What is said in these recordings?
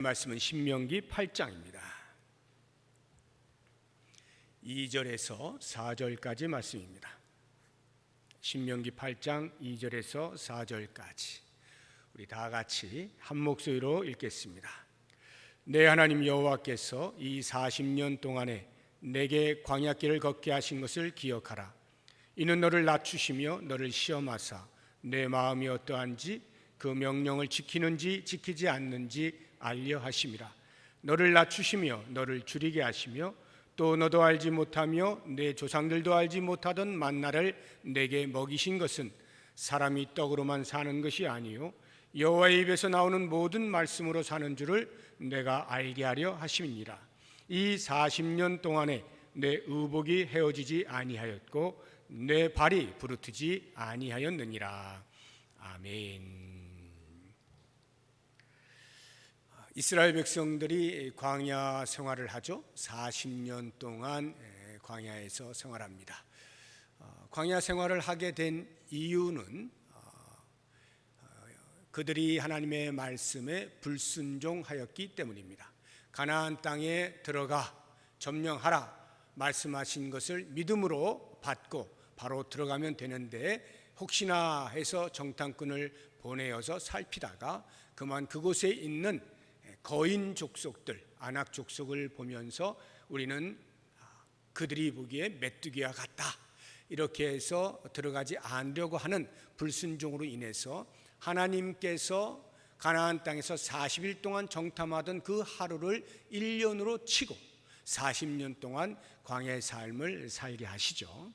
말씀은 신명기 8장입니다. 2절에서 4절까지 말씀입니다. 신명기 8장 2절에서 4절까지 우리 다 같이 한 목소리로 읽겠습니다. 내 하나님 여호와께서 이 40년 동안에 내게 광야길을 걷게 하신 것을 기억하라. 이는 너를 낮추시며 너를 시험하사 내 마음이 어떠한지 그 명령을 지키는지 지키지 않는지 알려 하심이라. 너를 낮추시며 너를 줄이게 하시며 또 너도 알지 못하며 내 조상들도 알지 못하던 만나를 내게 먹이신 것은 사람이 떡으로만 사는 것이 아니요 여호와의 입에서 나오는 모든 말씀으로 사는 줄을 내가 알게 하려 하심이니라. 이 40년 동안에 내 의복이 헤어지지 아니하였고 내 발이 부르트지 아니하였느니라. 아멘. 이스라엘 백성들이 광야 생활을 하죠. 40년 동안 광야에서 생활합니다. 광야 생활을 하게 된 이유는 그들이 하나님의 말씀에 불순종하였기 때문입니다. 가나안 땅에 들어가 점령하라 말씀하신 것을 믿음으로 받고 바로 들어가면 되는데 혹시나 해서 정탐꾼을 보내어서 살피다가 그만 그곳에 있는 거인 족속들, 아낙 족속을 보면서 우리는 그들이 보기에 메뚜기와 같다 이렇게 해서 들어가지 않으려고 하는 불순종으로 인해서 하나님께서 가나안 땅에서 40일 동안 정탐하던 그 하루를 1년으로 치고 40년 동안 광야의 삶을 살게 하시죠.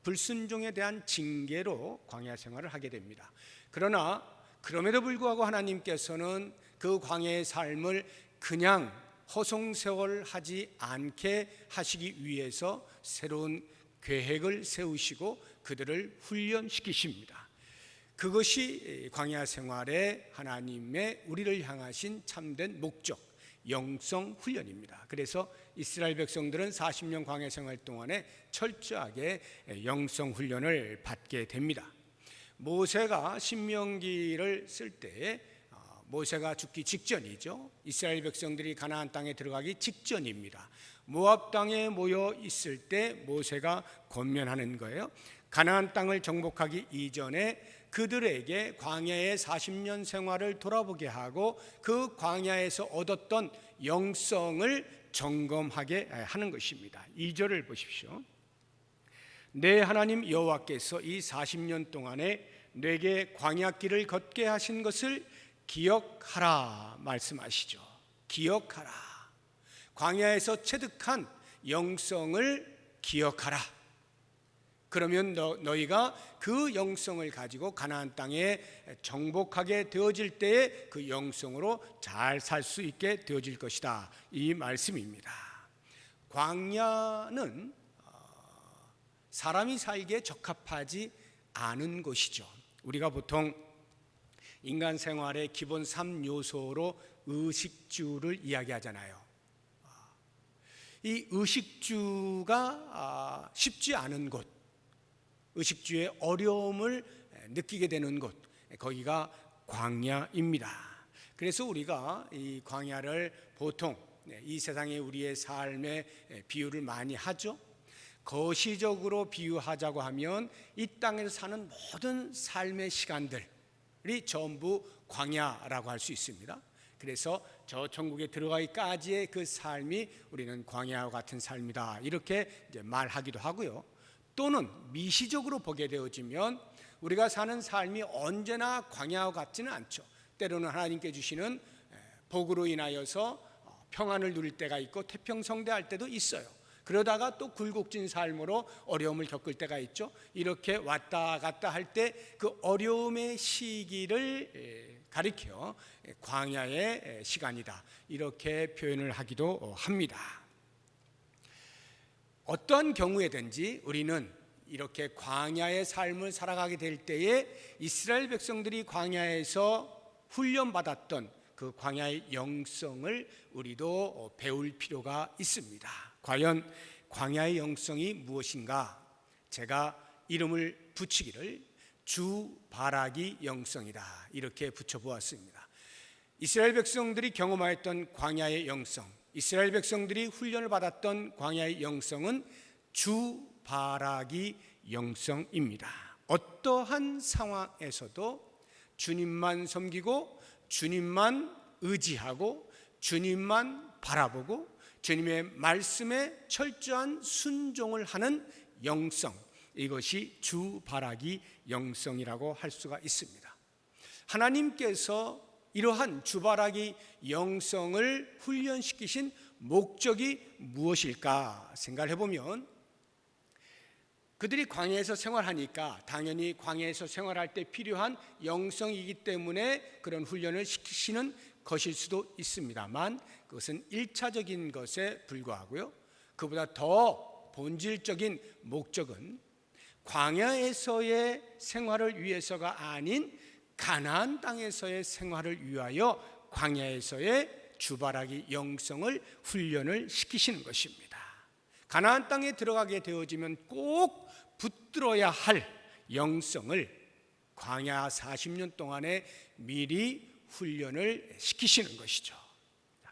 불순종에 대한 징계로 광야 생활을 하게 됩니다. 그러나 그럼에도 불구하고 하나님께서는 그 광야의 삶을 그냥 허송세월하지 않게 하시기 위해서 새로운 계획을 세우시고 그들을 훈련시키십니다. 그것이 광야 생활의 하나님의 우리를 향하신 참된 목적, 영성 훈련입니다. 그래서 이스라엘 백성들은 40년 광야 생활 동안에 철저하게 영성 훈련을 받게 됩니다. 모세가 신명기를 쓸 때에 모세가 죽기 직전이죠. 이스라엘 백성들이 가나안 땅에 들어가기 직전입니다. 모압 땅에 모여 있을 때 모세가 권면하는 거예요. 가나안 땅을 정복하기 이전에 그들에게 광야의 40년 생활을 돌아보게 하고 그 광야에서 얻었던 영성을 점검하게 하는 것입니다. 2절을 보십시오. 내 하나님 여호와께서 이 40년 동안에 내게 광야길을 걷게 하신 것을 기억하라 말씀하시죠. 기억하라. 광야에서 체득한 영성을 기억하라. 그러면 너희가 그 영성을 가지고 가나안 땅에 정복하게 되어질 때에 그 영성으로 잘 살 수 있게 되어질 것이다. 이 말씀입니다. 광야는 사람이 살기에 적합하지 않은 곳이죠. 우리가 보통 인간 생활의 기본 3요소로 의식주를 이야기하잖아요. 이 의식주가 쉽지 않은 곳, 의식주의 어려움을 느끼게 되는 곳, 거기가 광야입니다. 그래서 우리가 이 광야를 보통 이 세상에 우리의 삶의 비유를 많이 하죠. 거시적으로 비유하자고 하면 이 땅에서 사는 모든 삶의 시간들이 전부 광야라고 할 수 있습니다. 그래서 저 천국에 들어가기까지의 그 삶이 우리는 광야와 같은 삶이다 이렇게 이제 말하기도 하고요. 또는 미시적으로 보게 되어지면 우리가 사는 삶이 언제나 광야와 같지는 않죠. 때로는 하나님께 주시는 복으로 인하여서 평안을 누릴 때가 있고 태평성대할 때도 있어요. 그러다가 또 굴곡진 삶으로 어려움을 겪을 때가 있죠. 이렇게 왔다 갔다 할 때 그 어려움의 시기를 가리켜 광야의 시간이다 이렇게 표현을 하기도 합니다. 어떠한 경우에든지 우리는 이렇게 광야의 삶을 살아가게 될 때에 이스라엘 백성들이 광야에서 훈련받았던 그 광야의 영성을 우리도 배울 필요가 있습니다. 과연 광야의 영성이 무엇인가? 제가 이름을 붙이기를 주바라기 영성이다 이렇게 붙여보았습니다. 이스라엘 백성들이 경험하였던 광야의 영성, 이스라엘 백성들이 훈련을 받았던 광야의 영성은 주바라기 영성입니다. 어떠한 상황에서도 주님만 섬기고 주님만 의지하고 주님만 바라보고 주님의 말씀에 철저한 순종을 하는 영성, 이것이 주바라기 영성이라고 할 수가 있습니다. 하나님께서 이러한 주바라기 영성을 훈련시키신 목적이 무엇일까 생각을 해보면, 그들이 광야에서 생활하니까 당연히 광야에서 생활할 때 필요한 영성이기 때문에 그런 훈련을 시키시는 것일 수도 있습니다만, 그것은 1차적인 것에 불과하고요, 그보다 더 본질적인 목적은 광야에서의 생활을 위해서가 아닌 가나안 땅에서의 생활을 위하여 광야에서의 주바라기 영성을 훈련을 시키시는 것입니다. 가나안 땅에 들어가게 되어지면 꼭 붙들어야 할 영성을 광야 40년 동안에 미리 훈련을 시키시는 것이죠.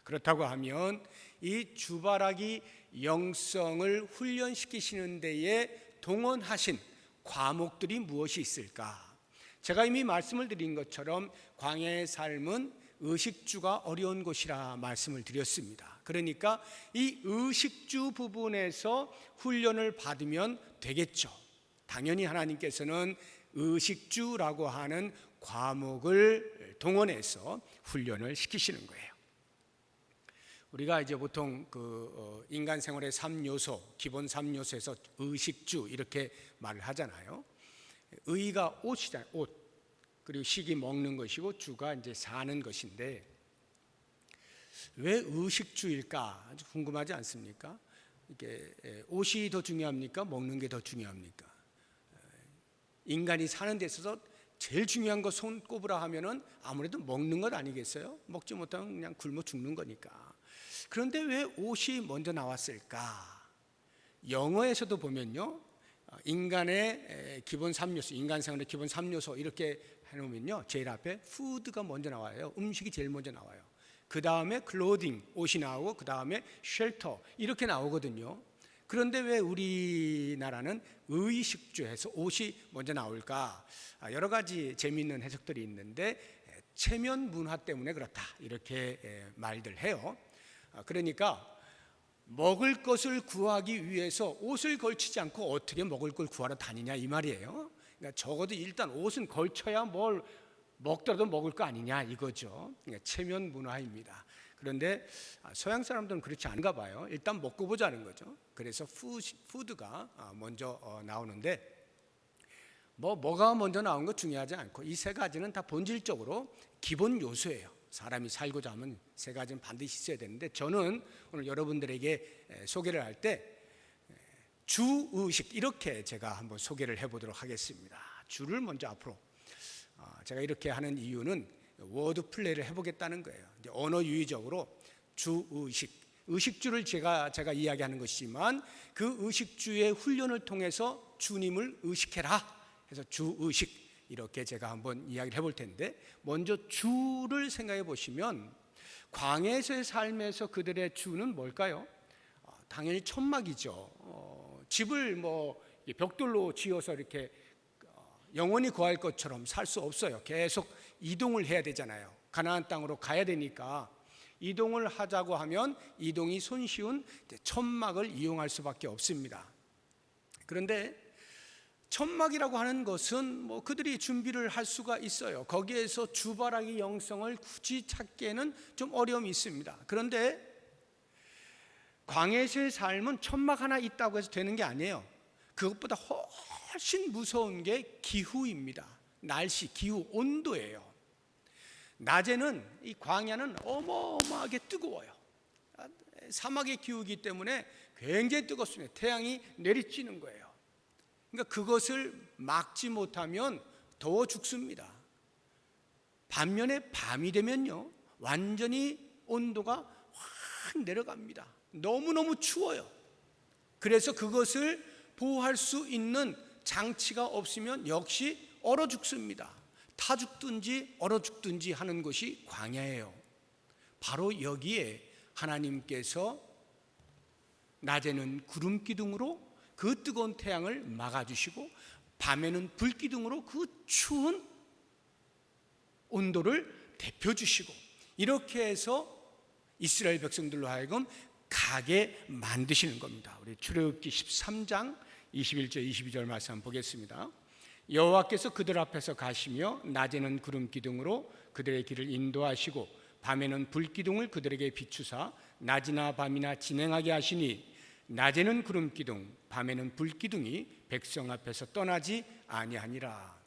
그렇다고 하면 이 주바라기 영성을 훈련시키시는 데에 동원하신 과목들이 무엇이 있을까? 제가 이미 말씀을 드린 것처럼 광야의 삶은 의식주가 어려운 것이라 말씀을 드렸습니다. 그러니까 이 의식주 부분에서 훈련을 받으면 되겠죠. 당연히 하나님께서는 의식주라고 하는 과목을 동원해서 훈련을 시키시는 거예요. 우리가 이제 보통 인간 생활의 3요소, 기본 3요소에서 의식주 이렇게 말을 하잖아요. 의가 옷이잖아요. 옷. 그리고 식이 먹는 것이고 주가 이제 사는 것인데, 왜 의식주일까? 아주 궁금하지 않습니까? 이게 옷이 더 중요합니까? 먹는 게 더 중요합니까? 인간이 사는 데 있어서 제일 중요한 거 손꼽으라 하면은 아무래도 먹는 것 아니겠어요? 먹지 못하면 그냥 굶어 죽는 거니까. 그런데 왜 옷이 먼저 나왔을까? 영어에서도 보면요, 인간의 기본 3요소, 인간 생활의 기본 3요소 이렇게 해놓으면요, 제일 앞에 푸드가 먼저 나와요. 음식이 제일 먼저 나와요. 그 다음에 클로딩, 옷이 나오고 그 다음에 쉘터 이렇게 나오거든요. 그런데 왜 우리나라는 의식주에서 옷이 먼저 나올까? 여러 가지 재미있는 해석들이 있는데, 체면 문화 때문에 그렇다 이렇게 말들 해요. 그러니까 먹을 것을 구하기 위해서 옷을 걸치지 않고 어떻게 먹을 걸 구하러 다니냐 이 말이에요. 그러니까 적어도 일단 옷은 걸쳐야 뭘 먹더라도 먹을 거 아니냐 이거죠. 그러니까 체면 문화입니다. 그런데 서양 사람들은 그렇지 않은가 봐요. 일단 먹고 보자는 거죠. 그래서 푸드가 먼저 나오는데, 뭐가 먼저 나온 거 중요하지 않고 이 세 가지는 다 본질적으로 기본 요소예요. 사람이 살고자 하면 세 가지는 반드시 있어야 되는데, 저는 오늘 여러분들에게 소개를 할 때 주의식 이렇게 제가 한번 소개를 해보도록 하겠습니다. 주를 먼저 앞으로, 제가 이렇게 하는 이유는 워드 플레이를 해보겠다는 거예요. 이제 언어 유희적으로 주의식, 의식주를 제가 이야기하는 것이지만 그 의식주의 훈련을 통해서 주님을 의식해라 해서 주의식, 이렇게 제가 한번 이야기를 해볼 텐데, 먼저 주를 생각해 보시면 광야에서의 삶에서 그들의 주는 뭘까요? 당연히 천막이죠. 집을 벽돌로 지어서 이렇게 영원히 거할 것처럼 살 수 없어요. 계속 이동을 해야 되잖아요. 가나안 땅으로 가야 되니까 이동을 하자고 하면 이동이 손쉬운 천막을 이용할 수밖에 없습니다. 그런데 천막이라고 하는 것은 그들이 준비를 할 수가 있어요. 거기에서 주바라기 영성을 굳이 찾기에는 좀 어려움이 있습니다. 그런데 광야에서의 삶은 천막 하나 있다고 해서 되는 게 아니에요. 그것보다 훨씬 무서운 게 기후입니다. 날씨, 기후, 온도예요. 낮에는 이 광야는 어마어마하게 뜨거워요. 사막의 기후이기 때문에 굉장히 뜨겁습니다. 태양이 내리쬐는 거예요. 그러니까 그것을 막지 못하면 더워 죽습니다. 반면에 밤이 되면요, 완전히 온도가 확 내려갑니다. 너무너무 추워요. 그래서 그것을 보호할 수 있는 장치가 없으면 역시 얼어 죽습니다. 타 죽든지 얼어 죽든지 하는 것이 광야예요. 바로 여기에 하나님께서 낮에는 구름 기둥으로 그 뜨거운 태양을 막아주시고 밤에는 불 기둥으로 그 추운 온도를 데펴주시고, 이렇게 해서 이스라엘 백성들로 하여금 가게 만드시는 겁니다. 우리 출애굽기 13장 21절 22절 말씀 한번 보겠습니다. 여호와께서 그들 앞에서 가시며 낮에는 구름 기둥으로 그들의 길을 인도하시고 밤에는 불 기둥을 그들에게 비추사 낮이나 밤이나 진행하게 하시니 낮에는 구름 기둥 밤에는 불 기둥이 백성 앞에서 떠나지 아니하니라.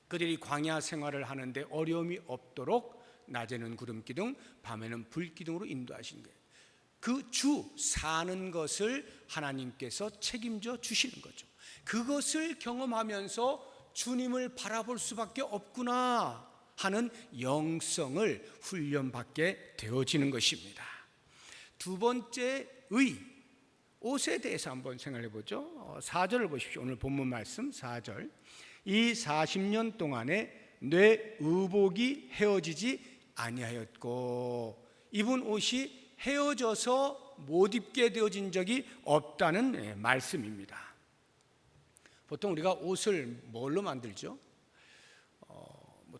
그들이 광야 생활을 하는데 어려움이 없도록 낮에는 구름 기둥 밤에는 불 기둥으로 인도하신 거예요. 그 주 사는 것을 하나님께서 책임져 주시는 거죠. 그것을 경험하면서 주님을 바라볼 수밖에 없구나 하는 영성을 훈련받게 되어지는 것입니다. 두 번째, 옷에 대해서 한번 생각해 보죠. 4절을 보십시오. 오늘 본문 말씀 4절. 이 40년 동안에 내 의복이 헤어지지 아니하였고, 입은 옷이 헤어져서 못 입게 되어진 적이 없다는 말씀입니다. 보통 우리가 옷을 뭘로 만들죠?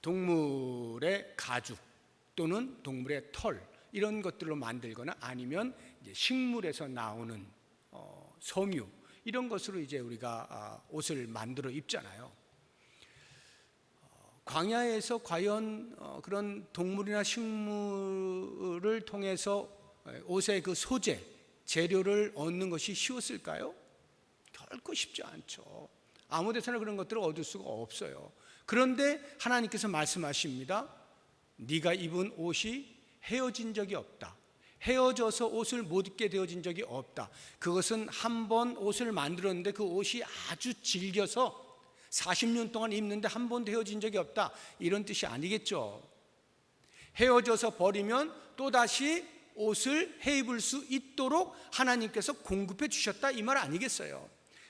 동물의 가죽 또는 동물의 털, 이런 것들로 만들거나 아니면 이제 식물에서 나오는 섬유, 이런 것으로 이제 우리가 옷을 만들어 입잖아요. 광야에서 과연 그런 동물이나 식물을 통해서 옷의 그 소재, 재료를 얻는 것이 쉬웠을까요? 결코 쉽지 않죠. 아무 데서나 그런 것들을 얻을 수가 없어요. 그런데 하나님께서 말씀하십니다. 네가 입은 옷이 헤어진 적이 없다. 헤어져서 옷을 못 입게 되어진 적이 없다. 그것은 한 번 옷을 만들었는데 그 옷이 아주 질겨서 40년 동안 입는데 한 번도 헤어진 적이 없다, 이런 뜻이 아니겠죠. 헤어져서 버리면 또다시 옷을 해입을 수 있도록 하나님께서 공급해 주셨다, 이 말 아니겠어요.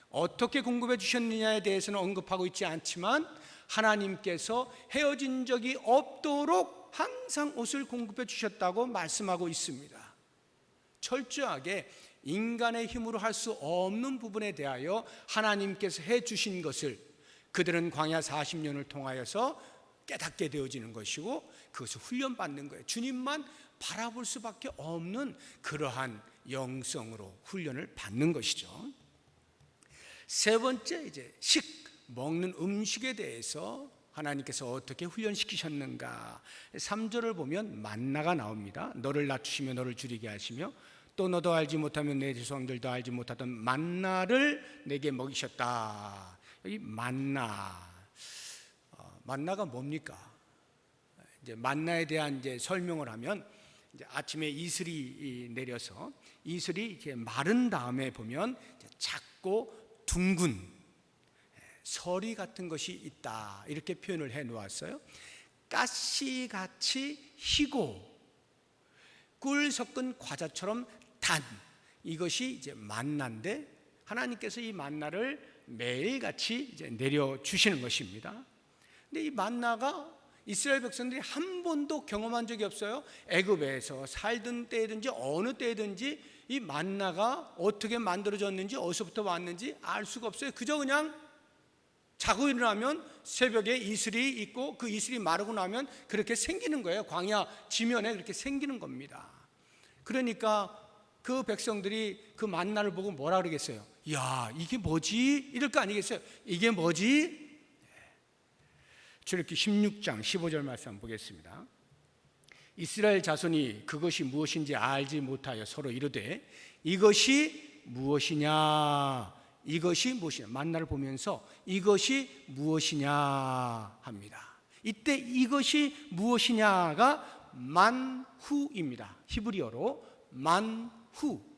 어떻게 공급해 주셨느냐에 대해서는 언급하고 있지 않지만 하나님께서 헤어진 적이 없도록 항상 옷을 공급해 주셨다고 말씀하고 있습니다. 철저하게 인간의 힘으로 할 수 없는 부분에 대하여 하나님께서 해 주신 것을 그들은 광야 40년을 통하여서 깨닫게 되어지는 것이고, 그것을 훈련받는 거예요. 주님만 바라볼 수밖에 없는 그러한 영성으로 훈련을 받는 것이죠. 세 번째, 이제 먹는 음식에 대해서 하나님께서 어떻게 훈련시키셨는가. 3절을 보면 만나가 나옵니다. 너를 낮추시며 너를 줄이게 하시며 또 너도 알지 못하면 내 조상들도 알지 못하던 만나를 내게 먹이셨다. 여기 만나가 뭡니까? 이제 만나에 대한 이제 설명을 하면, 이제 아침에 이슬이 내려서 이슬이 이렇게 마른 다음에 보면 작고 둥근 서리 같은 것이 있다, 이렇게 표현을 해 놓았어요. 가시같이 희고 꿀 섞은 과자처럼 단, 이것이 이제 만나인데 하나님께서 이 만나를 매일같이 이제 내려 주시는 것입니다. 근데 이 만나가 이스라엘 백성들이 한 번도 경험한 적이 없어요. 애굽에서 살던 때든지 어느 때든지 이 만나가 어떻게 만들어졌는지 어디서부터 왔는지 알 수가 없어요. 그저 그냥 자고 일어나면 새벽에 이슬이 있고 그 이슬이 마르고 나면 그렇게 생기는 거예요. 광야 지면에 그렇게 생기는 겁니다. 그러니까 그 백성들이 그 만나를 보고 뭐라 그러겠어요? 야, 이게 뭐지? 이럴 거 아니겠어요? 이게 뭐지? 출애굽기 16장 15절 말씀 한번 보겠습니다. 이스라엘 자손이 그것이 무엇인지 알지 못하여 서로 이르되 이것이 무엇이냐, 이것이 무엇이냐, 만나를 보면서 이것이 무엇이냐 합니다. 이때 이것이 무엇이냐가 만후입니다. 히브리어로 만후.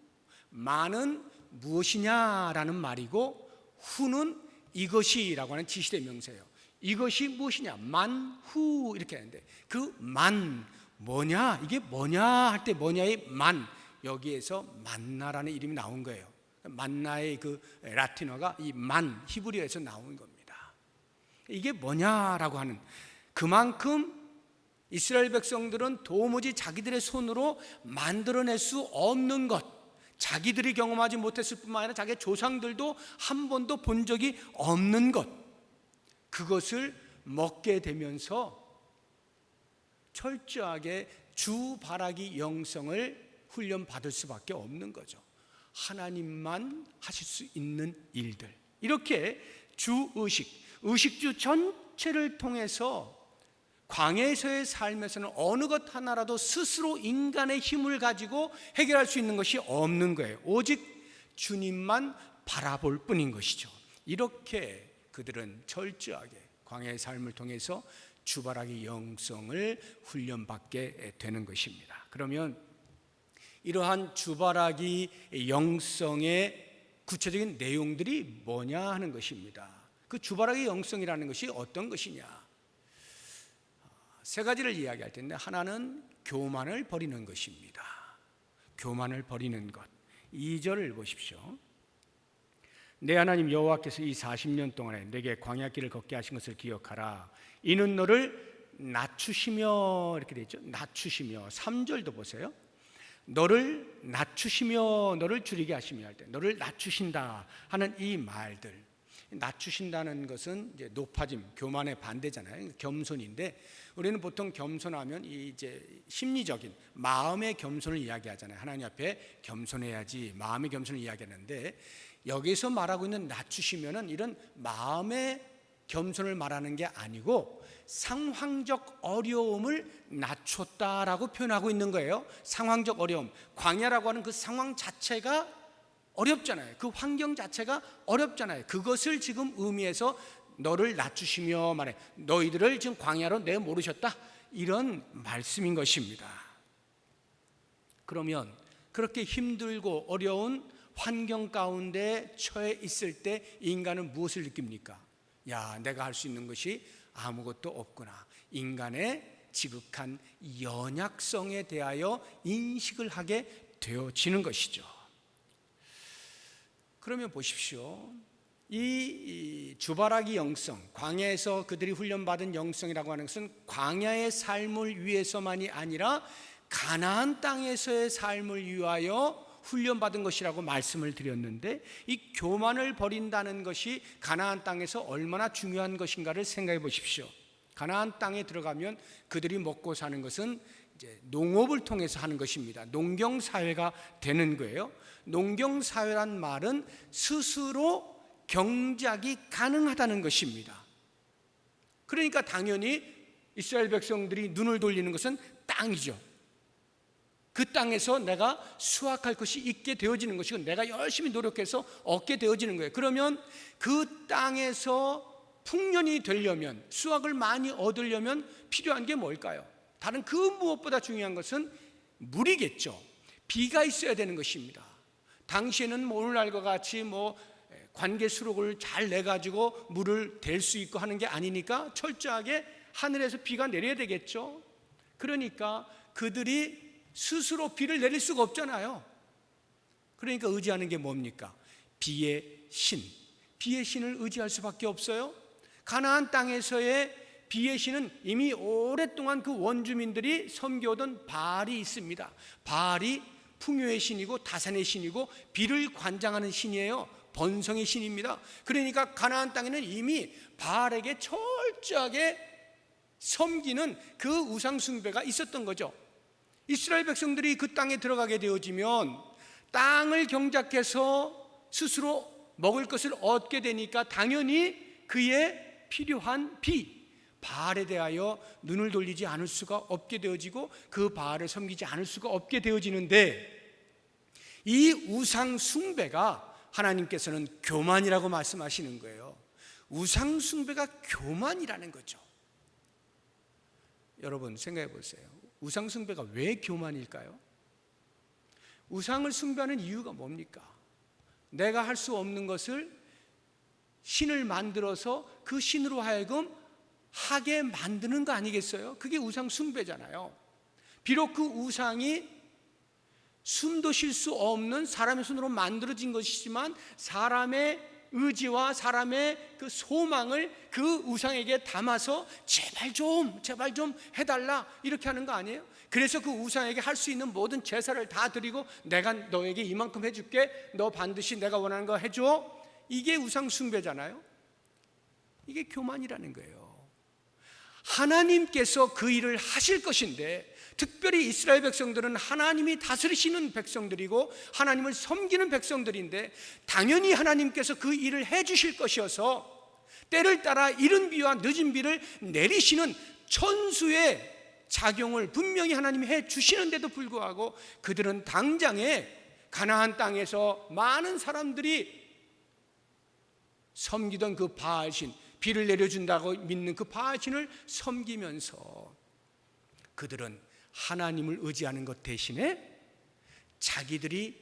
만은 무엇이냐라는 말이고 후는 이것이라고 하는 지시대명사예요. 이것이 무엇이냐, 만후, 이렇게 하는데 그 만 뭐냐, 이게 뭐냐 할 때 뭐냐의 만, 여기에서 만나라는 이름이 나온 거예요. 만나의 그 라틴어가 이 만, 히브리어에서 나온 겁니다. 이게 뭐냐라고 하는, 그만큼 이스라엘 백성들은 도무지 자기들의 손으로 만들어낼 수 없는 것, 자기들이 경험하지 못했을 뿐만 아니라 자기의 조상들도 한 번도 본 적이 없는 것, 그것을 먹게 되면서 철저하게 주바라기 영성을 훈련받을 수밖에 없는 거죠. 하나님만 하실 수 있는 일들, 이렇게 주의식, 의식주 전체를 통해서 광야에서의 삶에서는 어느 것 하나라도 스스로 인간의 힘을 가지고 해결할 수 있는 것이 없는 거예요. 오직 주님만 바라볼 뿐인 것이죠. 이렇게 그들은 철저하게 광야의 삶을 통해서 주바라기 영성을 훈련받게 되는 것입니다. 그러면 이러한 주바라기 영성의 구체적인 내용들이 뭐냐 하는 것입니다. 그 주바라기 영성이라는 것이 어떤 것이냐? 세 가지를 이야기할 텐데, 하나는 교만을 버리는 것입니다. 교만을 버리는 것. 2절을 보십시오. 내 하나님 여호와께서 이 40년 동안에 내게 광야길을 걷게 하신 것을 기억하라. 이는 너를 낮추시며, 이렇게 되어 있죠. 낮추시며. 3절도 보세요. 너를 낮추시며 너를 줄이게 하시며 할 때 너를 낮추신다 하는 이 말들, 낮추신다는 것은 이제 높아짐, 교만의 반대잖아요. 겸손인데 우리는 보통 겸손하면 이제 심리적인 마음의 겸손을 이야기하잖아요. 하나님 앞에 겸손해야지, 마음의 겸손을 이야기하는데, 여기서 말하고 있는 낮추시면은 이런 마음의 겸손을 말하는 게 아니고 상황적 어려움을 낮췄다라고 표현하고 있는 거예요. 상황적 어려움, 광야라고 하는 그 상황 자체가 어렵잖아요. 그 환경 자체가 어렵잖아요. 그것을 지금 의미해서 너를 낮추시며 말해, 너희들을 지금 광야로 내모르셨다, 이런 말씀인 것입니다. 그러면 그렇게 힘들고 어려운 환경 가운데 처해 있을 때 인간은 무엇을 느낍니까? 야, 내가 할 수 있는 것이 아무것도 없구나. 인간의 지극한 연약성에 대하여 인식을 하게 되어지는 것이죠. 그러면 보십시오. 이 주바라기 영성, 광야에서 그들이 훈련받은 영성이라고 하는 것은 광야의 삶을 위해서만이 아니라 가나안 땅에서의 삶을 위하여 훈련받은 것이라고 말씀을 드렸는데, 이 교만을 버린다는 것이 가나안 땅에서 얼마나 중요한 것인가를 생각해 보십시오. 가나안 땅에 들어가면 그들이 먹고 사는 것은 이제 농업을 통해서 하는 것입니다. 농경사회가 되는 거예요. 농경사회란 말은 스스로 경작이 가능하다는 것입니다. 그러니까 당연히 이스라엘 백성들이 눈을 돌리는 것은 땅이죠. 그 땅에서 내가 수확할 것이 있게 되어지는 것이고 내가 열심히 노력해서 얻게 되어지는 거예요. 그러면 그 땅에서 풍년이 되려면, 수확을 많이 얻으려면 필요한 게 뭘까요? 다른 그 무엇보다 중요한 것은 물이겠죠. 비가 있어야 되는 것입니다. 당시에는 오늘날과 같이 관계 수록을 잘 내가지고 물을 댈 수 있고 하는 게 아니니까 철저하게 하늘에서 비가 내려야 되겠죠. 그러니까 그들이 스스로 비를 내릴 수가 없잖아요. 그러니까 의지하는 게 뭡니까? 비의 신, 비의 신을 의지할 수밖에 없어요. 가나안 땅에서의 비의 신은 이미 오랫동안 그 원주민들이 섬겨오던 바알이 있습니다. 바알이 풍요의 신이고 다산의 신이고 비를 관장하는 신이에요. 번성의 신입니다. 그러니까 가나안 땅에는 이미 바알에게 철저하게 섬기는 그 우상 숭배가 있었던 거죠. 이스라엘 백성들이 그 땅에 들어가게 되어지면 땅을 경작해서 스스로 먹을 것을 얻게 되니까 당연히 그에 필요한 비, 바알에 대하여 눈을 돌리지 않을 수가 없게 되어지고 그 바알을 섬기지 않을 수가 없게 되어지는데, 이 우상 숭배가 하나님께서는 교만이라고 말씀하시는 거예요. 우상 숭배가 교만이라는 거죠. 여러분 생각해 보세요. 우상 숭배가 왜 교만일까요? 우상을 숭배하는 이유가 뭡니까? 내가 할 수 없는 것을 신을 만들어서 그 신으로 하여금 하게 만드는 거 아니겠어요? 그게 우상 숭배잖아요. 비록 그 우상이 숨도 쉴 수 없는 사람의 손으로 만들어진 것이지만 사람의 의지와 사람의 그 소망을 그 우상에게 담아서 제발 좀 해달라 이렇게 하는 거 아니에요? 그래서 그 우상에게 할 수 있는 모든 제사를 다 드리고 내가 너에게 이만큼 해줄게, 너 반드시 내가 원하는 거 해줘. 이게 우상 숭배잖아요. 이게 교만이라는 거예요. 하나님께서 그 일을 하실 것인데, 특별히 이스라엘 백성들은 하나님이 다스리시는 백성들이고 하나님을 섬기는 백성들인데, 당연히 하나님께서 그 일을 해주실 것이어서 때를 따라 이른 비와 늦은 비를 내리시는 천수의 작용을 분명히 하나님이 해주시는데도 불구하고 그들은 당장에 가나안 땅에서 많은 사람들이 섬기던 그 바알신, 비를 내려준다고 믿는 그 바알신을 섬기면서 그들은 하나님을 의지하는 것 대신에 자기들이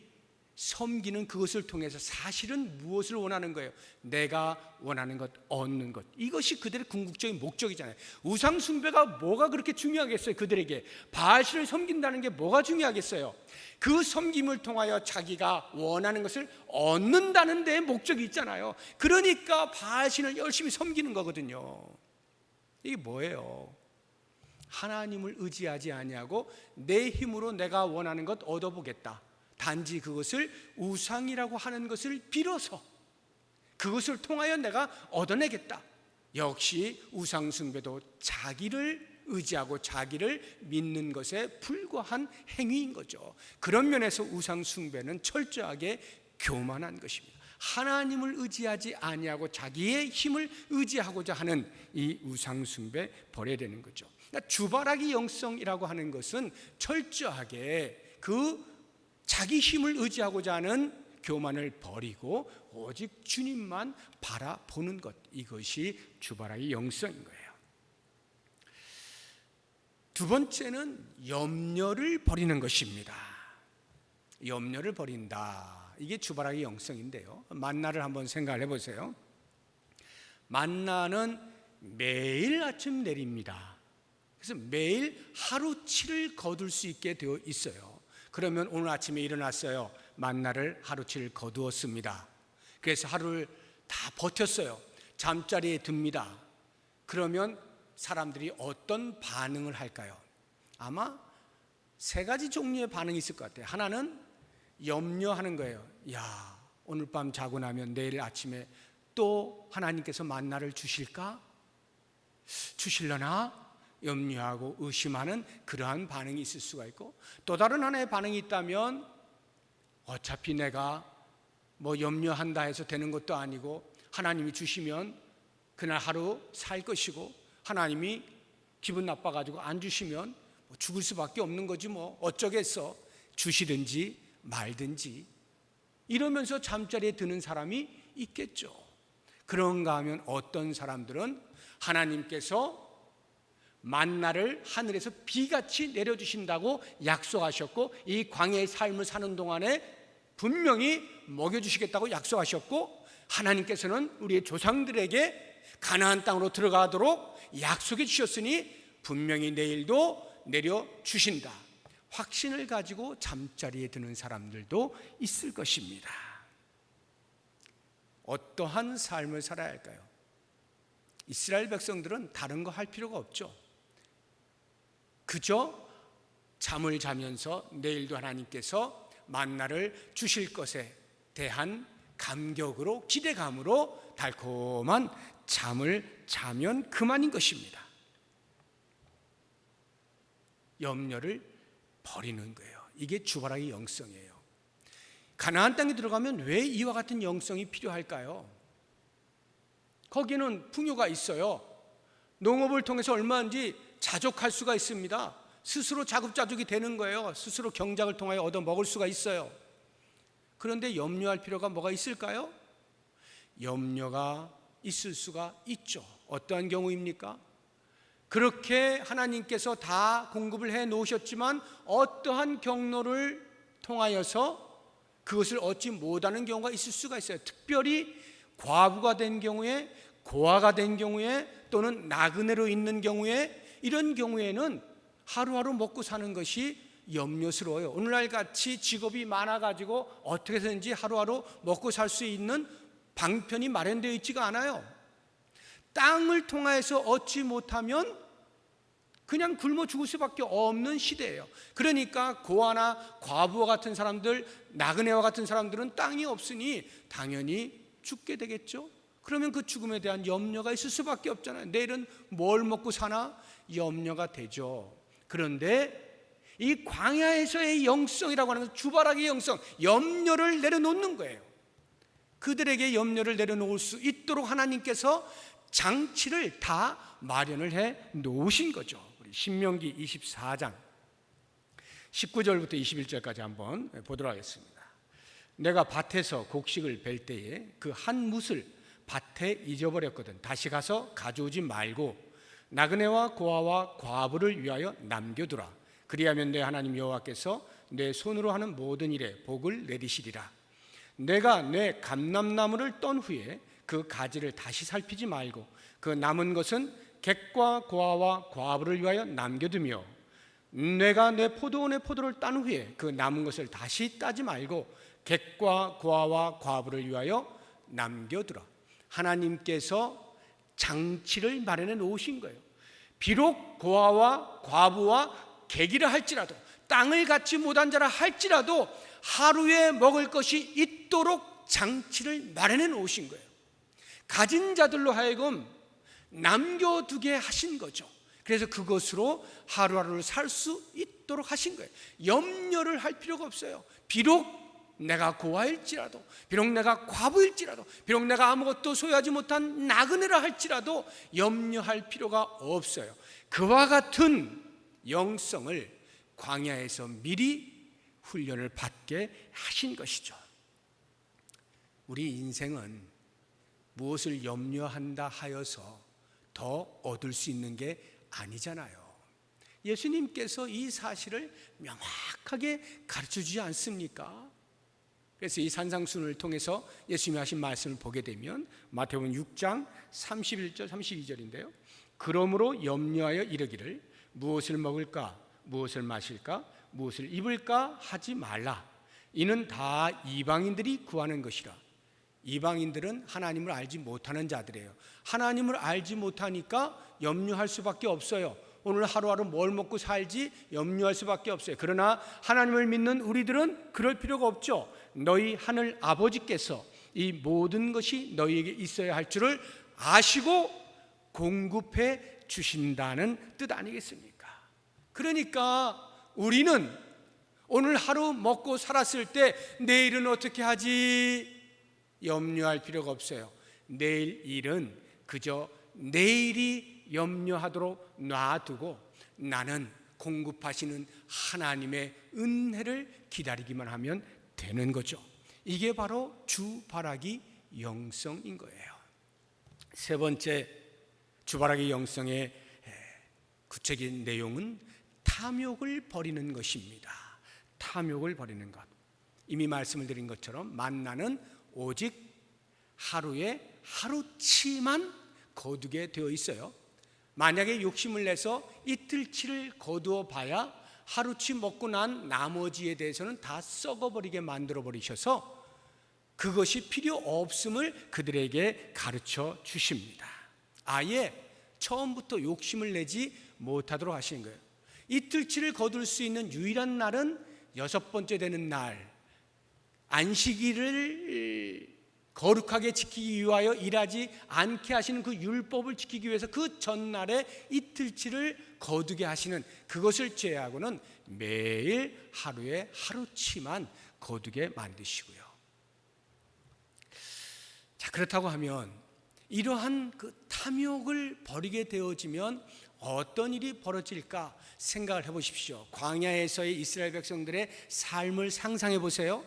섬기는 그것을 통해서 사실은 무엇을 원하는 거예요? 내가 원하는 것, 얻는 것. 이것이 그들의 궁극적인 목적이잖아요. 우상 숭배가 뭐가 그렇게 중요하겠어요? 그들에게 바알신을 섬긴다는 게 뭐가 중요하겠어요? 그 섬김을 통하여 자기가 원하는 것을 얻는다는 데 목적이 있잖아요. 그러니까 바알신을 열심히 섬기는 거거든요. 이게 뭐예요? 하나님을 의지하지 아니하고 내 힘으로 내가 원하는 것 얻어보겠다. 단지 그것을 우상이라고 하는 것을 빌어서 그것을 통하여 내가 얻어내겠다. 역시 우상 숭배도 자기를 의지하고 자기를 믿는 것에 불과한 행위인 거죠. 그런 면에서 우상 숭배는 철저하게 교만한 것입니다. 하나님을 의지하지 아니하고 자기의 힘을 의지하고자 하는 이 우상 숭배 버려야 되는 거죠. 그러니까 주바라기 영성이라고 하는 것은 철저하게 그 자기 힘을 의지하고자 하는 교만을 버리고 오직 주님만 바라보는 것, 이것이 주바라기 영성인 거예요. 두 번째는 염려를 버리는 것입니다. 염려를 버린다. 이게 주바라기 영성인데요. 만나를 한번 생각을 해보세요. 만나는 매일 아침 내립니다. 그래서 매일 하루치를 거둘 수 있게 되어 있어요. 그러면 오늘 아침에 일어났어요. 만나를 하루치를 거두었습니다. 그래서 하루를 다 버텼어요. 잠자리에 듭니다. 그러면 사람들이 어떤 반응을 할까요? 아마 세 가지 종류의 반응이 있을 것 같아요. 하나는 염려하는 거예요. 야, 오늘 밤 자고 나면 내일 아침에 또 하나님께서 만나를 주실까? 주실려나? 염려하고 의심하는 그러한 반응이 있을 수가 있고, 또 다른 하나의 반응이 있다면 어차피 내가 뭐 염려한다 해서 되는 것도 아니고 하나님이 주시면 그날 하루 살 것이고 하나님이 기분 나빠가지고 안 주시면 뭐 죽을 수밖에 없는 거지 뭐 어쩌겠어, 주시든지 말든지 이러면서 잠자리에 드는 사람이 있겠죠. 그런가 하면 어떤 사람들은 하나님께서 만나를 하늘에서 비같이 내려주신다고 약속하셨고 이 광야의 삶을 사는 동안에 분명히 먹여주시겠다고 약속하셨고, 하나님께서는 우리의 조상들에게 가나안 땅으로 들어가도록 약속해 주셨으니 분명히 내일도 내려주신다. 확신을 가지고 잠자리에 드는 사람들도 있을 것입니다. 어떠한 삶을 살아야 할까요? 이스라엘 백성들은 다른 거 할 필요가 없죠. 그저 잠을 자면서 내일도 하나님께서 만나를 주실 것에 대한 감격으로, 기대감으로 달콤한 잠을 자면 그만인 것입니다. 염려를 버리는 거예요. 이게 주바라기 영성이에요. 가나안 땅에 들어가면 왜 이와 같은 영성이 필요할까요? 거기는 풍요가 있어요. 농업을 통해서 얼마든지 자족할 수가 있습니다. 스스로 자급자족이 되는 거예요. 스스로 경작을 통하여 얻어 먹을 수가 있어요. 그런데 염려할 필요가 뭐가 있을까요? 염려가 있을 수가 있죠. 어떠한 경우입니까? 그렇게 하나님께서 다 공급을 해 놓으셨지만 어떠한 경로를 통하여서 그것을 얻지 못하는 경우가 있을 수가 있어요. 특별히 과부가 된 경우에, 고아가 된 경우에, 또는 나그네로 있는 경우에, 이런 경우에는 하루하루 먹고 사는 것이 염려스러워요. 오늘날 같이 직업이 많아가지고 어떻게 해서든지 하루하루 먹고 살 수 있는 방편이 마련되어 있지가 않아요. 땅을 통하여서 얻지 못하면 그냥 굶어 죽을 수밖에 없는 시대예요. 그러니까 고아나 과부와 같은 사람들, 나그네와 같은 사람들은 땅이 없으니 당연히 죽게 되겠죠. 그러면 그 죽음에 대한 염려가 있을 수밖에 없잖아요. 내일은 뭘 먹고 사나 염려가 되죠. 그런데 이 광야에서의 영성이라고 하는 것은 주바라기의 영성, 염려를 내려놓는 거예요. 그들에게 염려를 내려놓을 수 있도록 하나님께서 장치를 다 마련을 해 놓으신 거죠. 우리 신명기 24장 19절부터 21절까지 한번 보도록 하겠습니다. 내가 밭에서 곡식을 벨 때에 그 한 뭇을 밭에 잊어버렸거든. 다시 가서 가져오지 말고 나그네와 고아와 과부를 위하여 남겨두라. 그리하면 내 하나님 여호와께서 내 손으로 하는 모든 일에 복을 내리시리라. 내가 내 감람나무를 떤 후에 그 가지를 다시 살피지 말고 그 남은 것은 객과 고아와 과부를 위하여 남겨두며 내가 내 포도원의 포도를 딴 후에 그 남은 것을 다시 따지 말고 객과 고아와 과부를 위하여 남겨두라. 하나님께서 장치를 마련해 놓으신 거예요. 비록 고아와 과부와 객이라 할지라도, 땅을 갖지 못한 자라 할지라도 하루에 먹을 것이 있도록 장치를 마련해 놓으신 거예요. 가진 자들로 하여금 남겨두게 하신 거죠. 그래서 그것으로 하루하루를 살 수 있도록 하신 거예요. 염려를 할 필요가 없어요. 비록 내가 고아일지라도, 비록 내가 과부일지라도, 비록 내가 아무것도 소유하지 못한 나그네라 할지라도 염려할 필요가 없어요. 그와 같은 영성을 광야에서 미리 훈련을 받게 하신 것이죠. 우리 인생은 무엇을 염려한다 하여서 더 얻을 수 있는 게 아니잖아요. 예수님께서 이 사실을 명확하게 가르쳐주지 않습니까? 그래서 이 산상순을 통해서 예수님이 하신 말씀을 보게 되면 마태복음 6장 31절 32절인데요. 그러므로 염려하여 이르기를 무엇을 먹을까, 무엇을 마실까, 무엇을 입을까 하지 말라. 이는 다 이방인들이 구하는 것이라. 이방인들은 하나님을 알지 못하는 자들이에요. 하나님을 알지 못하니까 염려할 수밖에 없어요. 오늘 하루하루 뭘 먹고 살지 염려할 수밖에 없어요. 그러나 하나님을 믿는 우리들은 그럴 필요가 없죠. 너희 하늘 아버지께서 이 모든 것이 너희에게 있어야 할 줄을 아시고 공급해 주신다는 뜻 아니겠습니까? 그러니까 우리는 오늘 하루 먹고 살았을 때 내일은 어떻게 하지 염려할 필요가 없어요. 내일 일은 그저 내일이 염려하도록 놔두고 나는 공급하시는 하나님의 은혜를 기다리기만 하면 되는 거죠. 이게 바로 주바라기 영성인 거예요. 세 번째 주바라기 영성의 구체적인 내용은 탐욕을 버리는 것입니다. 탐욕을 버리는 것. 이미 말씀을 드린 것처럼 만나는 오직 하루에 하루치만 거두게 되어 있어요. 만약에 욕심을 내서 이틀치를 거두어 봐야 하루치 먹고 난 나머지에 대해서는 다 썩어버리게 만들어 버리셔서 그것이 필요 없음을 그들에게 가르쳐 주십니다. 아예 처음부터 욕심을 내지 못하도록 하시는 거예요. 이틀치를 거둘 수 있는 유일한 날은 6번째 되는 날, 안식일을 거룩하게 지키기 위하여 일하지 않게 하시는 그 율법을 지키기 위해서 그 전날에 이틀치를 거두게 하시는 그것을 제외하고는 매일 하루에 하루치만 거두게 만드시고요. 자, 그렇다고 하면 이러한 그 탐욕을 버리게 되어지면 어떤 일이 벌어질까 생각을 해보십시오. 광야에서의 이스라엘 백성들의 삶을 상상해 보세요.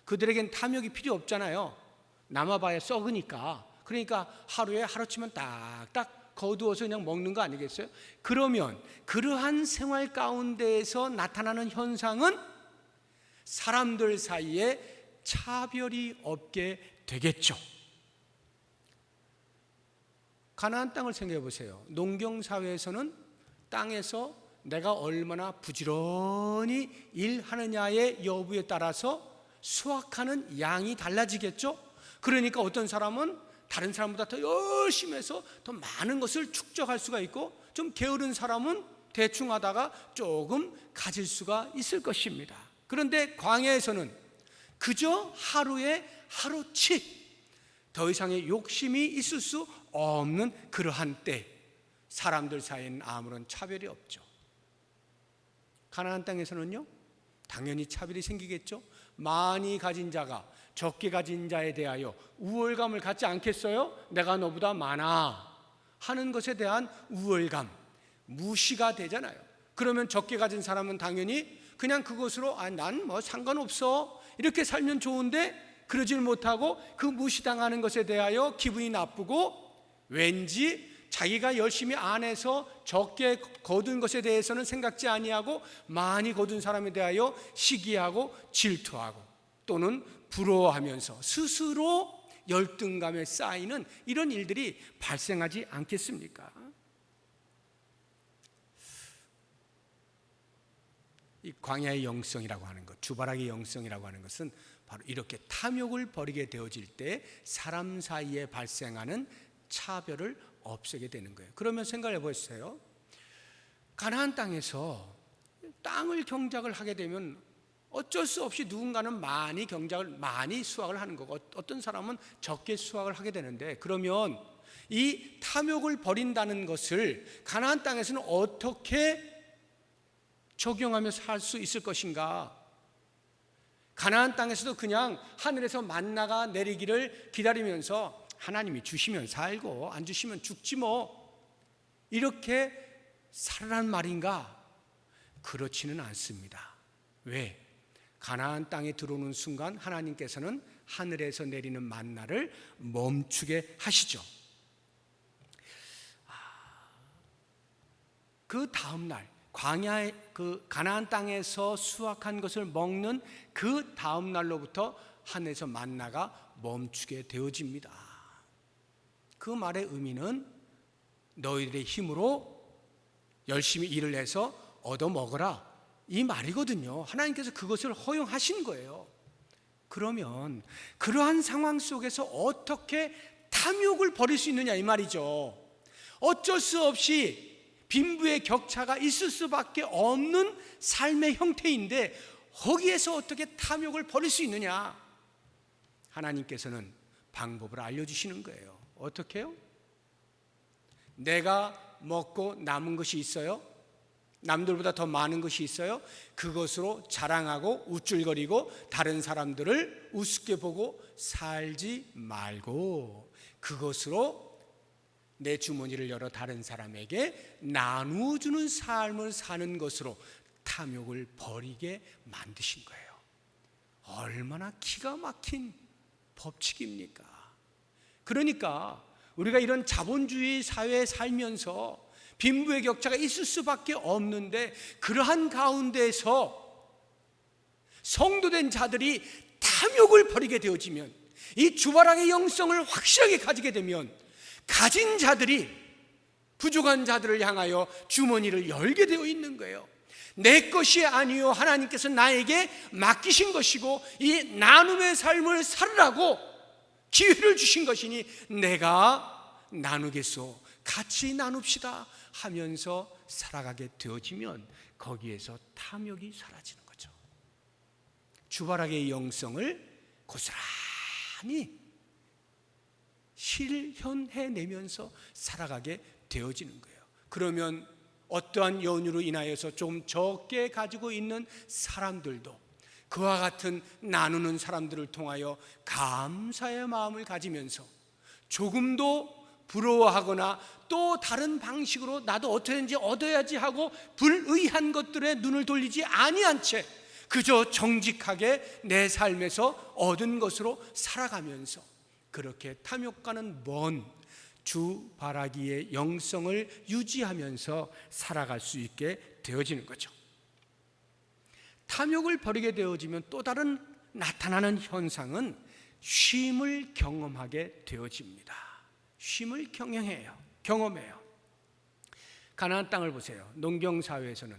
그들에겐 탐욕이 필요 없잖아요. 남아봐야 썩으니까. 그러니까 하루에 하루치만 딱딱 거두어서 그냥 먹는 거 아니겠어요? 그러면 그러한 생활 가운데에서 나타나는 현상은 사람들 사이에 차별이 없게 되겠죠. 가나안 땅을 생각해 보세요. 농경사회에서는 땅에서 내가 얼마나 부지런히 일하느냐의 여부에 따라서 수확하는 양이 달라지겠죠. 그러니까 어떤 사람은 다른 사람보다 더 열심히 해서 더 많은 것을 축적할 수가 있고, 좀 게으른 사람은 대충 하다가 조금 가질 수가 있을 것입니다. 그런데 광야에서는 그저 하루에 하루치 더 이상의 욕심이 있을 수 없는 그러한 때, 사람들 사이에는 아무런 차별이 없죠. 가나안 땅에서는요, 당연히 차별이 생기겠죠. 많이 가진 자가 적게 가진 자에 대하여 우월감을 갖지 않겠어요? 내가 너보다 많아 하는 것에 대한 우월감, 무시가 되잖아요. 그러면 적게 가진 사람은 당연히 그냥 그것으로 난 뭐 상관없어 이렇게 살면 좋은데, 그러질 못하고 그 무시당하는 것에 대하여 기분이 나쁘고, 왠지 자기가 열심히 안 해서 적게 거둔 것에 대해서는 생각지 아니하고 많이 거둔 사람에 대하여 시기하고 질투하고 또는 부러워하면서 스스로 열등감에 쌓이는 이런 일들이 발생하지 않겠습니까? 이 광야의 영성이라고 하는 것, 주바락의 영성이라고 하는 것은 바로 이렇게 탐욕을 벌이게 되어질 때 사람 사이에 발생하는 차별을 없애게 되는 거예요. 그러면 생각해 보세요. 가나안 땅에서 땅을 경작을 하게 되면 어쩔 수 없이 누군가는 많이 수확을 하는 거고, 어떤 사람은 적게 수확을 하게 되는데, 그러면 이 탐욕을 버린다는 것을 가나안 땅에서는 어떻게 적용하며 살 수 있을 것인가? 가나안 땅에서도 그냥 하늘에서 만나가 내리기를 기다리면서 하나님이 주시면 살고 안 주시면 죽지 뭐, 이렇게 살아란 말인가? 그렇지는 않습니다. 왜? 가나안 땅에 들어오는 순간 하나님께서는 하늘에서 내리는 만나를 멈추게 하시죠. 그 다음 날 광야의 그 가나안 땅에서 수확한 것을 먹는 그 다음 날로부터 하늘에서 만나가 멈추게 되어집니다. 그 말의 의미는 너희들의 힘으로 열심히 일을 해서 얻어 먹어라, 이 말이거든요. 하나님께서 그것을 허용하신 거예요. 그러면 그러한 상황 속에서 어떻게 탐욕을 버릴 수 있느냐 이 말이죠. 어쩔 수 없이 빈부의 격차가 있을 수밖에 없는 삶의 형태인데 거기에서 어떻게 탐욕을 버릴 수 있느냐? 하나님께서는 방법을 알려주시는 거예요. 어떻게 해요? 내가 먹고 남은 것이 있어요? 남들보다 더 많은 것이 있어요? 그것으로 자랑하고 우쭐거리고 다른 사람들을 우습게 보고 살지 말고, 그것으로 내 주머니를 열어 다른 사람에게 나누어주는 삶을 사는 것으로 탐욕을 버리게 만드신 거예요. 얼마나 기가 막힌 법칙입니까? 그러니까 우리가 이런 자본주의 사회에 살면서 빈부의 격차가 있을 수밖에 없는데, 그러한 가운데서 성도된 자들이 탐욕을 버리게 되어지면, 이 주바락의 영성을 확실하게 가지게 되면 가진 자들이 부족한 자들을 향하여 주머니를 열게 되어 있는 거예요. 내 것이 아니요 하나님께서 나에게 맡기신 것이고 이 나눔의 삶을 살으라고 기회를 주신 것이니 내가 나누겠소, 같이 나눕시다 하면서 살아가게 되어지면 거기에서 탐욕이 사라지는 거죠. 주바락의 영성을 고스란히 실현해내면서 살아가게 되어지는 거예요. 그러면 어떠한 연유로 인하여서 좀 적게 가지고 있는 사람들도 그와 같은 나누는 사람들을 통하여 감사의 마음을 가지면서 조금도 부러워하거나 또 다른 방식으로 나도 어떻게든지 얻어야지 하고 불의한 것들에 눈을 돌리지 아니한 채 그저 정직하게 내 삶에서 얻은 것으로 살아가면서 그렇게 탐욕과는 먼 주바라기의 영성을 유지하면서 살아갈 수 있게 되어지는 거죠. 탐욕을 버리게 되어지면 또 다른 나타나는 현상은 쉼을 경험하게 되어집니다. 쉼을 경험해요. 가나안 땅을 보세요. 농경사회에서는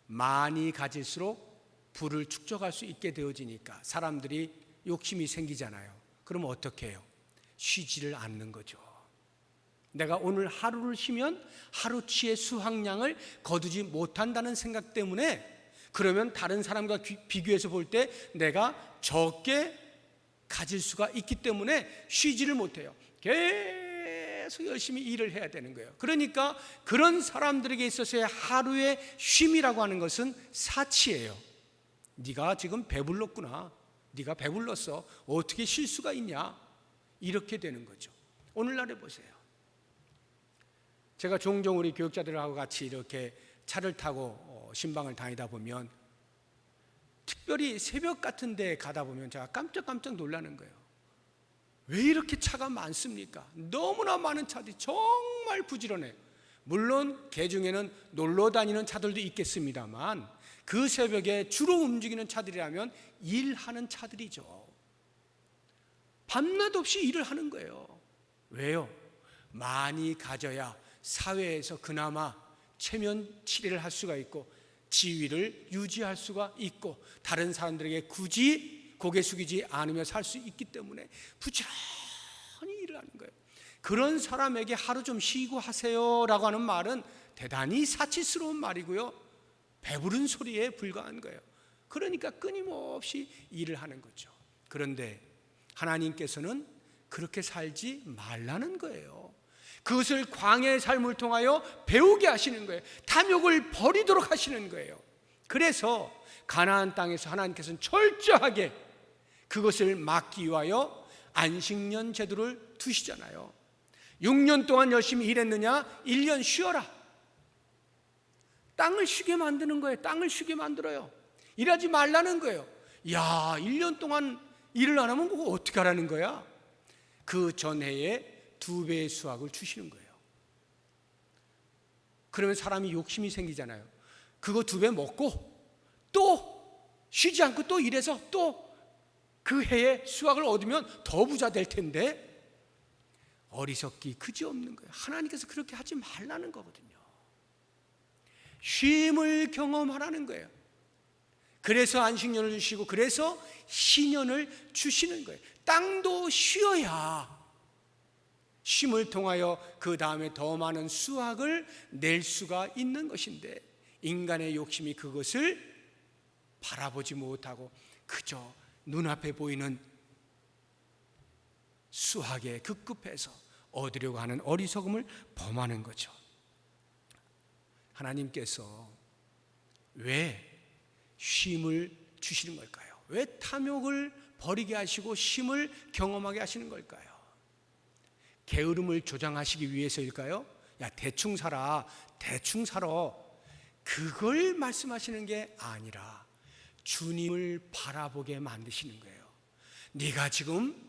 많이 가질수록 부를 축적할 수 있게 되어지니까 사람들이 욕심이 생기잖아요. 그러면 어떻게 해요? 쉬지를 않는 거죠. 내가 오늘 하루를 쉬면 하루치의 수확량을 거두지 못한다는 생각 때문에, 그러면 다른 사람과 비교해서 볼 때 내가 적게 가질 수가 있기 때문에 쉬지를 못해요. 계속 열심히 일을 해야 되는 거예요. 그러니까 그런 사람들에게 있어서의 하루의 쉼이라고 하는 것은 사치예요. 네가 지금 배불렀구나, 네가 배불렀어, 어떻게 쉴 수가 있냐, 이렇게 되는 거죠. 오늘날에 보세요. 제가 종종 우리 교육자들하고 같이 이렇게 차를 타고 신방을 다니다 보면, 특별히 새벽 같은 데 가다 보면 제가 깜짝 놀라는 거예요. 왜 이렇게 차가 많습니까? 너무나 많은 차들이 정말 부지런해요. 물론 개 중에는 놀러 다니는 차들도 있겠습니다만, 그 새벽에 주로 움직이는 차들이라면 일하는 차들이죠. 밤낮 없이 일을 하는 거예요. 왜요? 많이 가져야 사회에서 그나마 체면 치레를 할 수가 있고 지위를 유지할 수가 있고 다른 사람들에게 굳이 고개 숙이지 않으며 살 수 있기 때문에 부지런히 일을 하는 거예요. 그런 사람에게 하루 좀 쉬고 하세요라고 하는 말은 대단히 사치스러운 말이고요, 배부른 소리에 불과한 거예요. 그러니까 끊임없이 일을 하는 거죠. 그런데 하나님께서는 그렇게 살지 말라는 거예요. 그것을 광야의 삶을 통하여 배우게 하시는 거예요. 탐욕을 버리도록 하시는 거예요. 그래서 가나안 땅에서 하나님께서는 철저하게 그것을 막기 위하여 안식년 제도를 두시잖아요. 6년 동안 열심히 일했느냐? 1년 쉬어라. 땅을 쉬게 만드는 거예요. 땅을 쉬게 만들어요. 일하지 말라는 거예요. 야, 1년 동안 일을 안 하면 그거 어떻게 하라는 거야? 그 전해에 2배의 수확을 주시는 거예요. 그러면 사람이 욕심이 생기잖아요. 그거 2배 먹고 또 쉬지 않고 또 일해서 또 그 해에 수확을 얻으면 더 부자 될 텐데, 어리석기 그지없는 거예요. 하나님께서 그렇게 하지 말라는 거거든요. 쉼을 경험하라는 거예요. 그래서 안식년을 주시고, 그래서 신년을 주시는 거예요. 땅도 쉬어야 쉼을 통하여 그 다음에 더 많은 수확을 낼 수가 있는 것인데, 인간의 욕심이 그것을 바라보지 못하고 그저 눈앞에 보이는 수확에 급급해서 얻으려고 하는 어리석음을 범하는 거죠. 하나님께서 왜 쉼을 주시는 걸까요? 왜 탐욕을 버리게 하시고 쉼을 경험하게 하시는 걸까요? 게으름을 조장하시기 위해서일까요? 야, 대충 살아, 대충 살아, 그걸 말씀하시는 게 아니라 주님을 바라보게 만드시는 거예요. 네가 지금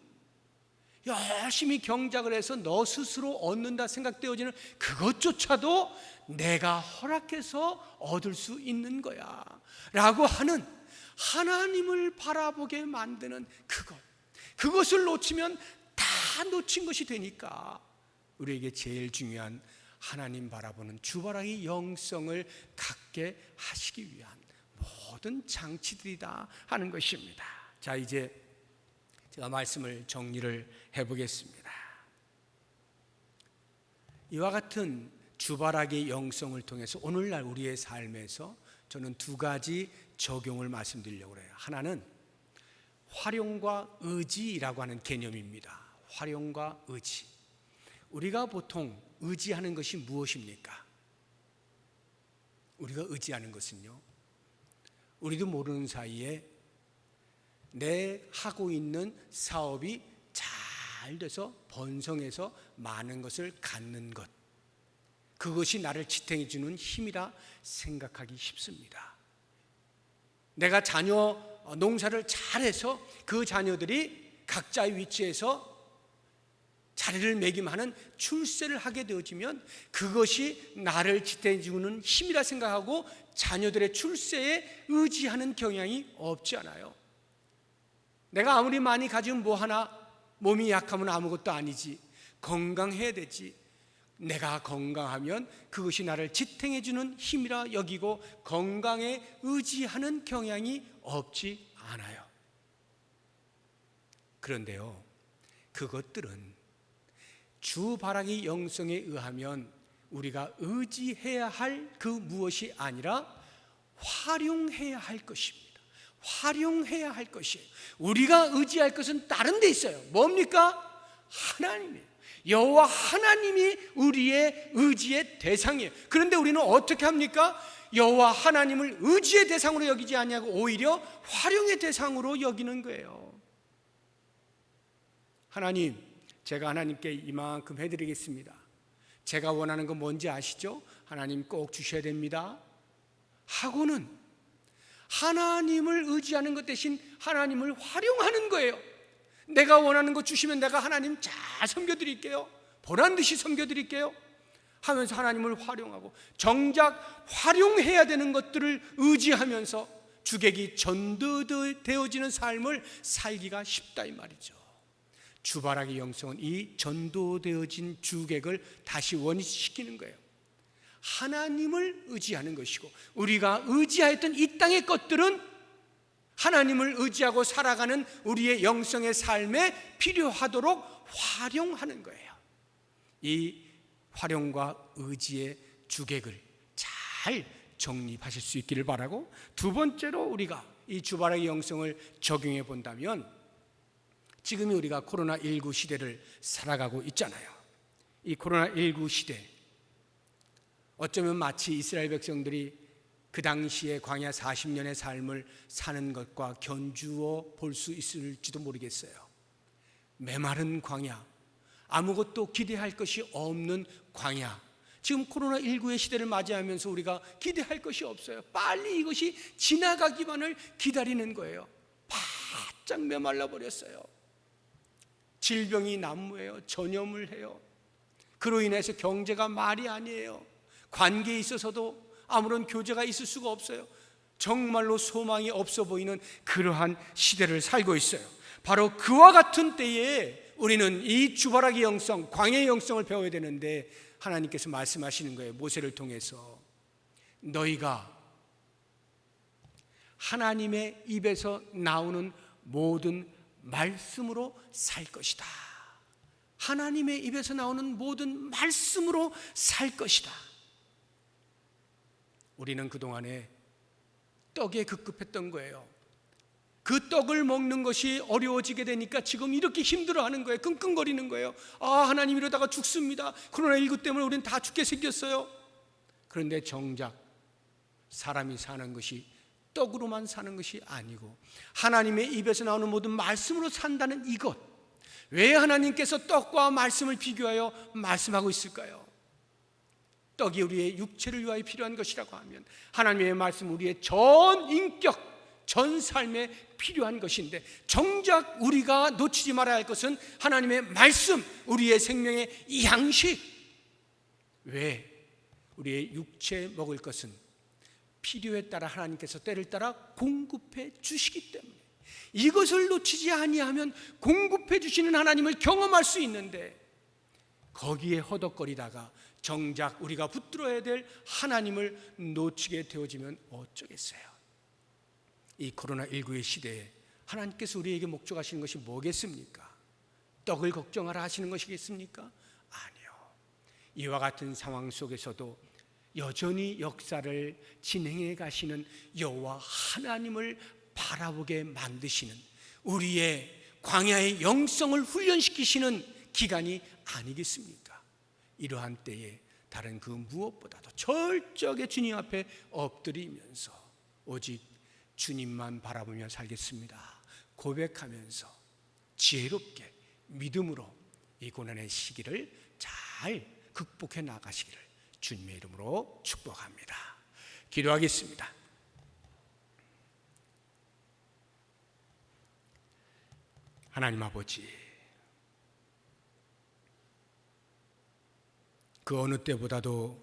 열심히 경작을 해서 너 스스로 얻는다 생각되어지는 그것조차도 내가 허락해서 얻을 수 있는 거야 라고 하는, 하나님을 바라보게 만드는 그것을 놓치면 다 놓친 것이 되니까, 우리에게 제일 중요한 하나님 바라보는 주바라기 영성을 갖게 하시기 위한 모든 장치들이다 하는 것입니다. 자, 이제 제가 말씀을 정리를 해보겠습니다. 이와 같은 주바라기 영성을 통해서 오늘날 우리의 삶에서 저는 2가지 적용을 말씀드리려고 해요. 하나는 활용과 의지라고 하는 개념입니다. 활용과 의지. 우리가 보통 의지하는 것이 무엇입니까? 우리가 의지하는 것은요, 우리도 모르는 사이에 내 하고 있는 사업이 잘 돼서 번성해서 많은 것을 갖는 것, 그것이 나를 지탱해 주는 힘이라 생각하기 쉽습니다. 내가 자녀 농사를 잘해서 그 자녀들이 각자의 위치에서 자리를 매김하는 출세를 하게 되어지면 그것이 나를 지탱해 주는 힘이라 생각하고 자녀들의 출세에 의지하는 경향이 없지 않아요. 내가 아무리 많이 가지면 뭐하나, 몸이 약하면 아무것도 아니지, 건강해야 되지, 내가 건강하면 그것이 나를 지탱해 주는 힘이라 여기고 건강에 의지하는 경향이 없지 않아요. 그런데요, 그것들은 주바라기 영성에 의하면 우리가 의지해야 할 그 무엇이 아니라 활용해야 할 것입니다. 활용해야 할 것이에요. 우리가 의지할 것은 다른 데 있어요. 뭡니까? 하나님이에요. 여호와 하나님이 우리의 의지의 대상이에요. 그런데 우리는 어떻게 합니까? 여호와 하나님을 의지의 대상으로 여기지 아니하고 오히려 활용의 대상으로 여기는 거예요. 하나님, 제가 하나님께 이만큼 해드리겠습니다. 제가 원하는 건 뭔지 아시죠? 하나님 꼭 주셔야 됩니다 하고는 하나님을 의지하는 것 대신 하나님을 활용하는 거예요. 내가 원하는 거 주시면 내가 하나님 잘 섬겨드릴게요, 보란듯이 섬겨드릴게요 하면서 하나님을 활용하고, 정작 활용해야 되는 것들을 의지하면서 주객이 전도되어지는 삶을 살기가 쉽다 이 말이죠. 주바라기 영성은 이 전도되어진 주객을 다시 원위시키는 거예요. 하나님을 의지하는 것이고, 우리가 의지하였던 이 땅의 것들은 하나님을 의지하고 살아가는 우리의 영성의 삶에 필요하도록 활용하는 거예요. 이 활용과 의지의 주객을 잘 정립하실 수 있기를 바라고, 두 번째로 우리가 이 주바라기 영성을 적용해 본다면, 지금이 우리가 코로나19 시대를 살아가고 있잖아요. 이 코로나19 시대, 어쩌면 마치 이스라엘 백성들이 그 당시에 광야 40년의 삶을 사는 것과 견주어 볼 수 있을지도 모르겠어요. 메마른 광야, 아무것도 기대할 것이 없는 광야. 지금 코로나19의 시대를 맞이하면서 우리가 기대할 것이 없어요. 빨리 이것이 지나가기만을 기다리는 거예요. 바짝 메말라 버렸어요. 질병이 난무해요. 전염을 해요. 그로 인해서 경제가 말이 아니에요. 관계에 있어서도 아무런 교제가 있을 수가 없어요. 정말로 소망이 없어 보이는 그러한 시대를 살고 있어요. 바로 그와 같은 때에 우리는 이 주바라기 영성, 광야의 영성을 배워야 되는데, 하나님께서 말씀하시는 거예요. 모세를 통해서 너희가 하나님의 입에서 나오는 모든 말씀으로 살 것이다. 하나님의 입에서 나오는 모든 말씀으로 살 것이다. 우리는 그동안에 떡에 급급했던 거예요. 그 떡을 먹는 것이 어려워지게 되니까 지금 이렇게 힘들어하는 거예요. 끙끙거리는 거예요. 하나님 이러다가 죽습니다. 코로나19 때문에 우리는 다 죽게 생겼어요. 그런데 정작 사람이 사는 것이 떡으로만 사는 것이 아니고 하나님의 입에서 나오는 모든 말씀으로 산다는 이것, 왜 하나님께서 떡과 말씀을 비교하여 말씀하고 있을까요? 떡이 우리의 육체를 위하여 필요한 것이라고 하면 하나님의 말씀 우리의 전 인격, 전 삶에 필요한 것인데, 정작 우리가 놓치지 말아야 할 것은 하나님의 말씀, 우리의 생명의 양식. 왜? 우리의 육체 먹을 것은 필요에 따라 하나님께서 때를 따라 공급해 주시기 때문에, 이것을 놓치지 아니하면 공급해 주시는 하나님을 경험할 수 있는데, 거기에 허덕거리다가 정작 우리가 붙들어야 될 하나님을 놓치게 되어지면 어쩌겠어요. 이 코로나19의 시대에 하나님께서 우리에게 목적하시는 것이 뭐겠습니까? 떡을 걱정하라 하시는 것이겠습니까? 아니요. 이와 같은 상황 속에서도 여전히 역사를 진행해 가시는 여호와 하나님을 바라보게 만드시는, 우리의 광야의 영성을 훈련시키시는 기간이 아니겠습니까? 이러한 때에 다른 그 무엇보다도 철저하게 주님 앞에 엎드리면서 오직 주님만 바라보며 살겠습니다 고백하면서 지혜롭게 믿음으로 이 고난의 시기를 잘 극복해 나가시기를 주님의 이름으로 축복합니다. 기도하겠습니다. 하나님 아버지, 그 어느 때보다도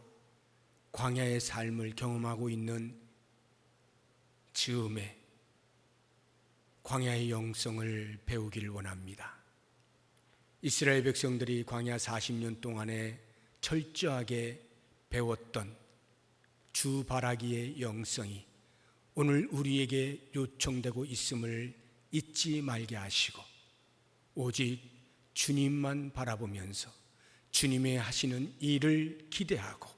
광야의 삶을 경험하고 있는 즈음에 광야의 영성을 배우기를 원합니다. 이스라엘 백성들이 광야 40년 동안에 철저하게 배웠던 주바라기의 영성이 오늘 우리에게 요청되고 있음을 잊지 말게 하시고, 오직 주님만 바라보면서 주님의 하시는 일을 기대하고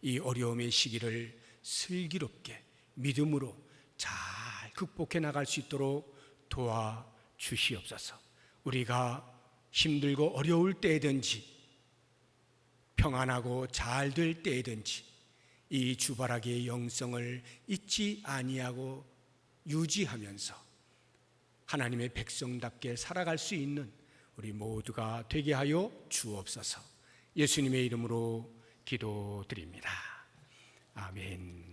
이 어려움의 시기를 슬기롭게 믿음으로 잘 극복해 나갈 수 있도록 도와주시옵소서. 우리가 힘들고 어려울 때든지 평안하고 잘 될 때든지 이 주바라기의 영성을 잊지 아니하고 유지하면서 하나님의 백성답게 살아갈 수 있는 우리 모두가 되게 하여 주옵소서. 예수님의 이름으로 기도드립니다. 아멘.